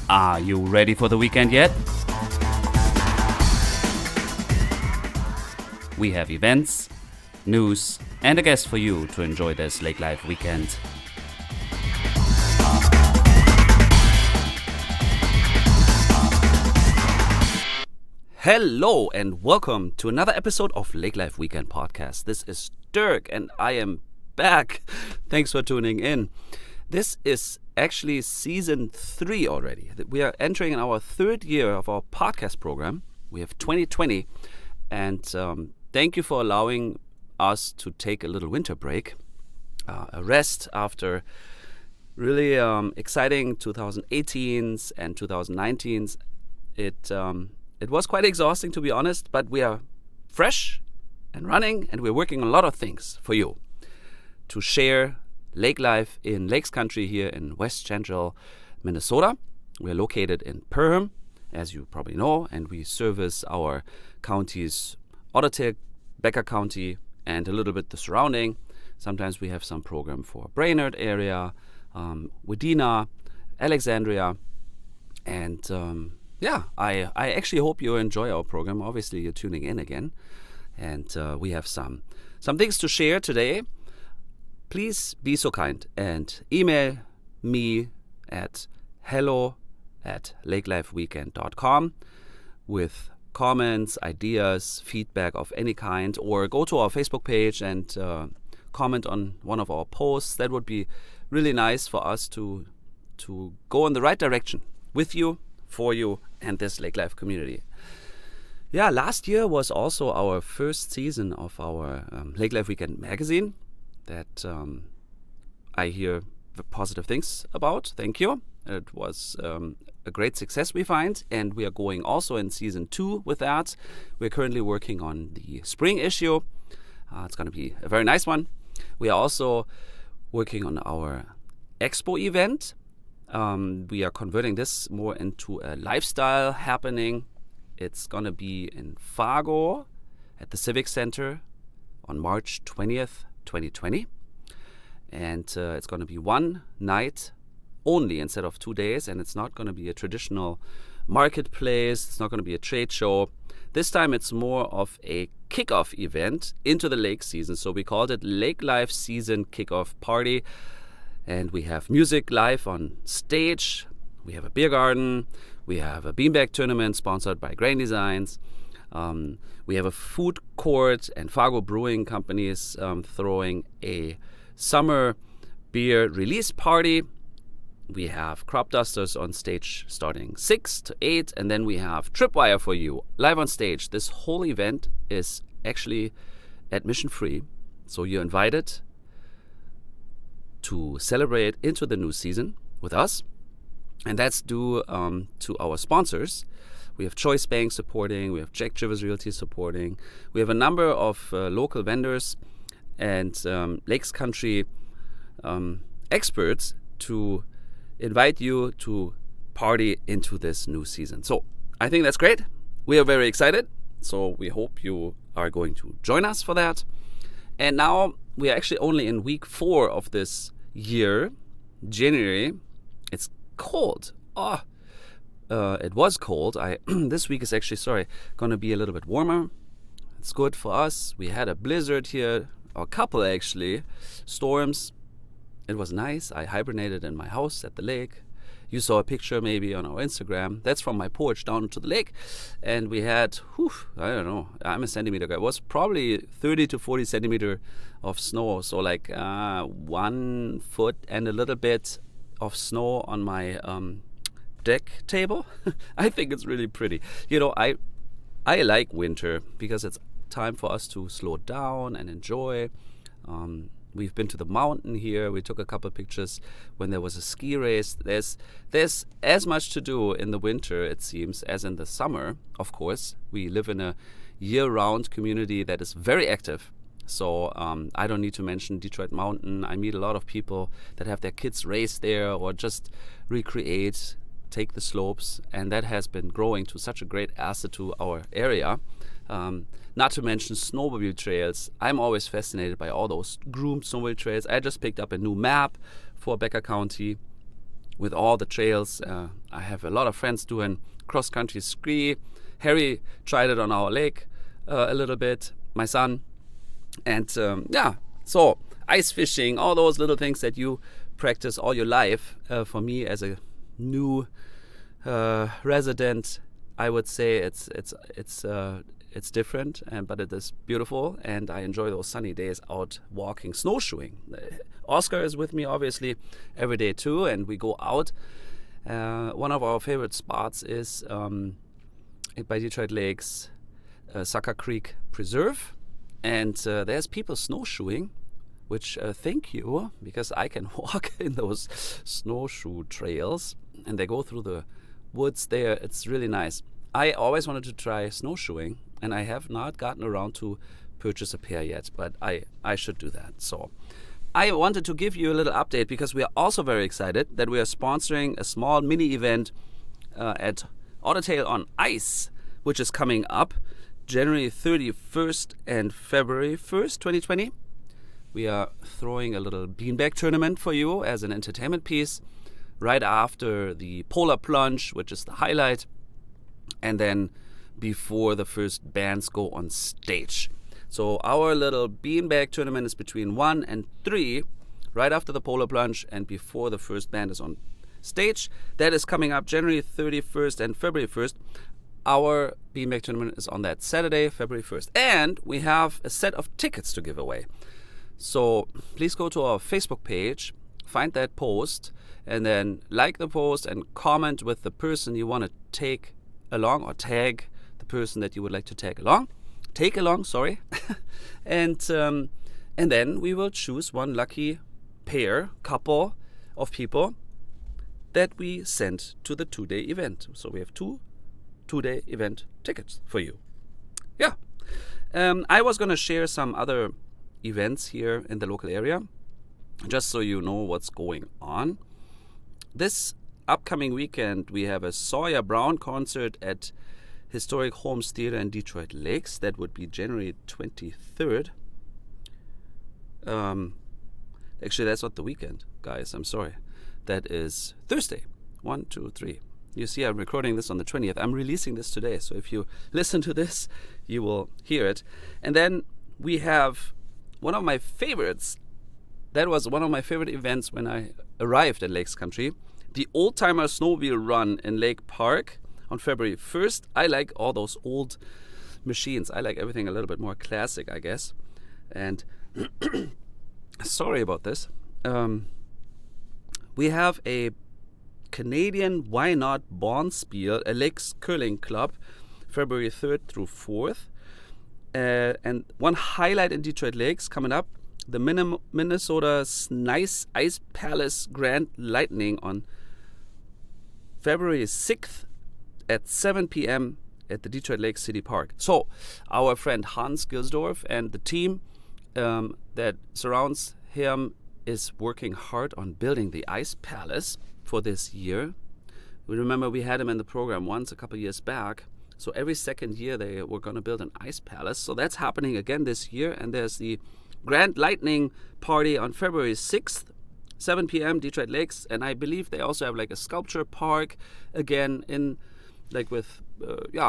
Are you ready for the weekend yet? We have events, news, and a guest for you to enjoy this Lake Life weekend. Hello and welcome to another episode of Lake Life Weekend Podcast. This is Dirk and I am back. Thanks for tuning in. This is actually season 3 already. We are entering our 3rd year of our podcast program. We have 2020 and thank you for allowing us to take a little winter break, a rest after really exciting 2018s and 2019s. It was quite exhausting, to be honest, but we are fresh and running, and we're working on a lot of things for you to share lake life in Lakes Country here in West Central Minnesota. We're located in Perham, as you probably know, and we service our counties, Ottertail, Becker County, and a little bit the surrounding. Sometimes we have some program for Brainerd area, Wadena, Alexandria, and I actually hope you enjoy our program. Obviously, you're tuning in again, and we have some things to share today. Please be so kind and email me at hello@lakelifeweekend.com with comments, ideas, feedback of any kind, or go to our Facebook page and comment on one of our posts. That would be really nice for us to go in the right direction with you, for you, and this Lake Life community. Yeah, last year was also our first season of our Lake Life Weekend magazine that I hear positive things about. Thank you. It was a great success, we find, and we are going also in season 2 with that. We're currently working on the spring issue. It's going to be a very nice one. We are also working on our expo event. We are converting this more into a lifestyle happening. It's going to be in Fargo at the Civic Center on March 20th, 2020. And it's going to be one night only instead of 2 days. And it's not going to be a traditional marketplace. It's not going to be a trade show. This time it's more of a kickoff event into the lake season. So we called it Lake Life Season Kickoff Party. And we have music live on stage. We have a beer garden. We have a beanbag tournament sponsored by Grain Designs. We have a food court, and Fargo Brewing Company is throwing a summer beer release party. We have crop dusters on stage starting 6 to 8, and then we have Tripwire for you live on stage. This whole event is actually admission free, so you're invited to celebrate into the new season with us, and that's due to our sponsors. We have Choice Bank supporting, we have Jack Chivers Realty supporting, we have a number of local vendors and Lakes Country experts to invite you to party into this new season. So I think that's great. We are very excited, so we hope you are going to join us for that. And now we are actually only in week 4 of this year, January. It's cold. It was cold. This week is actually, going to be a little bit warmer. It's good for us. We had a blizzard here, or a couple actually, storms. It was nice. I hibernated in my house at the lake. You saw a picture maybe on our Instagram. That's from my porch down to the lake. And we had, I don't know, I'm a centimeter guy. It was probably 30 to 40 centimeter of snow. So like 1 foot and a little bit of snow on my deck table. I think it's really pretty. You know, I like winter because it's time for us to slow down and enjoy. We've been to the mountain here. We took a couple of pictures when there was a ski race. There's as much to do in the winter, it seems, as in the summer. Of course, we live in a year-round community that is very active. So I don't need to mention Detroit Mountain. I meet a lot of people that have their kids race there or just recreate, take the slopes, and that has been growing to such a great asset to our area. Not to mention snowmobile trails. I'm always fascinated by all those groomed snowmobile trails. I just picked up a new map for Becker County with all the trails. I have a lot of friends doing cross-country ski. Harry tried it on our lake a little bit, my son. And so ice fishing, all those little things that you practice all your life. For me, as a new resident, I would say it's different, but it is beautiful, and I enjoy those sunny days out walking, snowshoeing. Oscar is with me, obviously, every day too, and we go out. One of our favorite spots is by Detroit Lakes, Sucker Creek Preserve, and there's people snowshoeing, which thank you, because I can walk in those snowshoe trails, and they go through the woods there. It's really nice. I always wanted to try snowshoeing, and I have not gotten around to purchase a pair yet, but I should do that. So I wanted to give you a little update because we are also very excited that we are sponsoring a small mini event at Ottertail on Ice, which is coming up January 31st and February 1st, 2020. We are throwing a little beanbag tournament for you as an entertainment piece right after the Polar Plunge, which is the highlight, and then before the first bands go on stage. So our little beanbag tournament is between 1 and 3, right after the Polar Plunge and before the first band is on stage. That is coming up January 31st and February 1st. Our beanbag tournament is on that Saturday, February 1st. And we have a set of tickets to give away. So please go to our Facebook page, find that post, and then like the post and comment with the person you want to take along, or tag the person that you would like to take along, and then we will choose one lucky couple of people that we send to the 2-day event. So we have two 2-day event tickets for you. Yeah. I was going to share some other events here in the local area, just so you know what's going on. This upcoming weekend, we have a Sawyer Brown concert at Historic Holmes Theater in Detroit Lakes. That would be January 23rd. Actually, that's not the weekend, guys. I'm sorry. That is Thursday. 1, 2, 3. You see, I'm recording this on the 20th. I'm releasing this today. So if you listen to this, you will hear it. And then we have one of my favorites. That was one of my favorite events when I arrived at Lakes Country. The Old Timer Snowmobile Run in Lake Park on February 1st. I like all those old machines. I like everything a little bit more classic, I guess. And sorry about this. We have a Canadian Why Not Bonspiel, a Lakes Curling Club, February 3rd through 4th. And one highlight in Detroit Lakes coming up, the Minnesota Nice Ice Palace Grand Lightning on February 6th at 7 p.m. at the Detroit Lakes City Park. So our friend Hans Gilsdorf and the team that surrounds him is working hard on building the Ice Palace for this year. We remember we had him in the program once a couple years back. So every second year they were going to build an Ice Palace. So that's happening again this year. And there's the Grand Lightning Party on February 6th, 7 p.m. Detroit Lakes. And I believe they also have like a sculpture park again in like with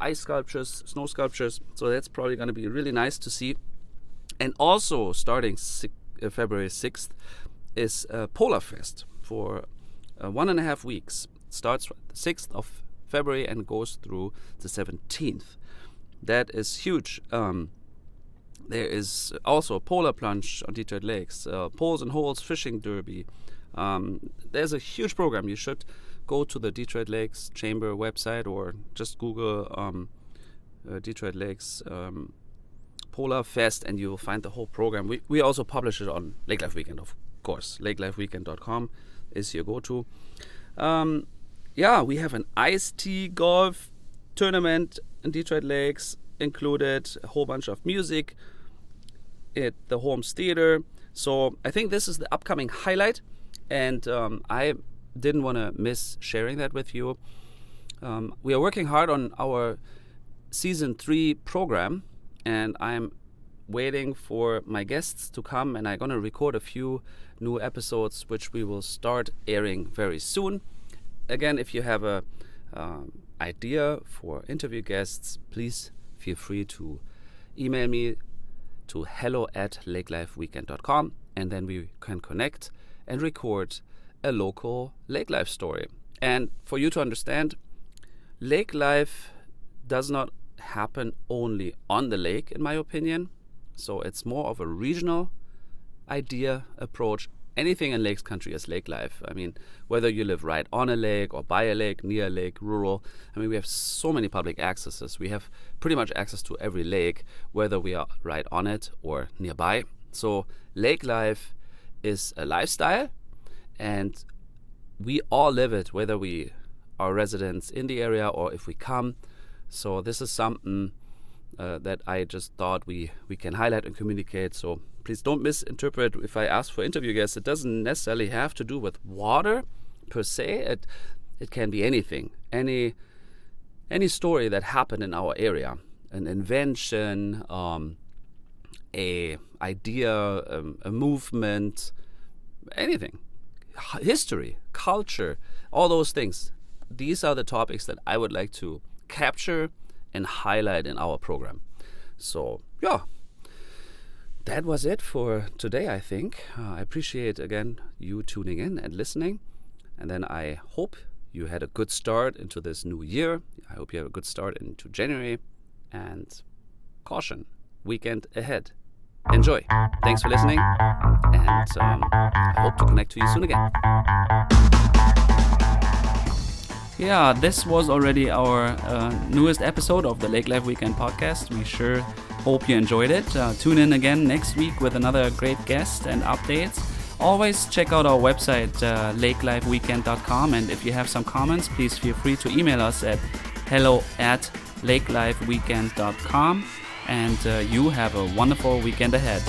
ice sculptures, snow sculptures. So that's probably going to be really nice to see. And also starting February 6th is Polar Fest for 1.5 weeks. It starts the 6th of February and goes through the 17th. That is huge. There is also a Polar Plunge on Detroit Lakes, Poles and Holes Fishing Derby. There's a huge program. You should go to the Detroit Lakes Chamber website or just Google Detroit Lakes Polar Fest and you will find the whole program. We also publish it on Lake Life Weekend, of course. lakelifeweekend.com is your go-to. We have an ice tea golf tournament in Detroit Lakes included, a whole bunch of music at the Holmes Theater. So I think this is the upcoming highlight, and I didn't want to miss sharing that with you. We are working hard on our Season 3 program, and I'm waiting for my guests to come, and I'm going to record a few new episodes which we will start airing very soon. Again, if you have a idea for interview guests, please feel free to email me to hello@lakelifeweekend.com, and then we can connect and record a local lake life story. And for you to understand, lake life does not happen only on the lake, in my opinion. So it's more of a regional idea, approach. Anything in lakes country is lake life. I mean, whether you live right on a lake or by a lake, near a lake, rural. I mean, we have so many public accesses. We have pretty much access to every lake, whether we are right on it or nearby. So lake life is a lifestyle, and we all live it, whether we are residents in the area or if we come. So this is something that I just thought we can highlight and communicate. So please don't misinterpret if I ask for interview guests. It doesn't necessarily have to do with water per se. It can be anything, any story that happened in our area, an invention, a idea, a movement, anything, history, culture, all those things. These are the topics that I would like to capture and highlight in our program. So yeah, that was it for today, I think. I appreciate, again, you tuning in and listening. And then I hope you had a good start into this new year. I hope you have a good start into January. And caution, weekend ahead. Enjoy. Thanks for listening. And I hope to connect to you soon again. Yeah, this was already our newest episode of the Lake Life Weekend podcast. We sure hope you enjoyed it. Tune in again next week with another great guest and updates. Always check out our website, lakelifeweekend.com. And if you have some comments, please feel free to email us at hello@lakelifeweekend.com. And you have a wonderful weekend ahead.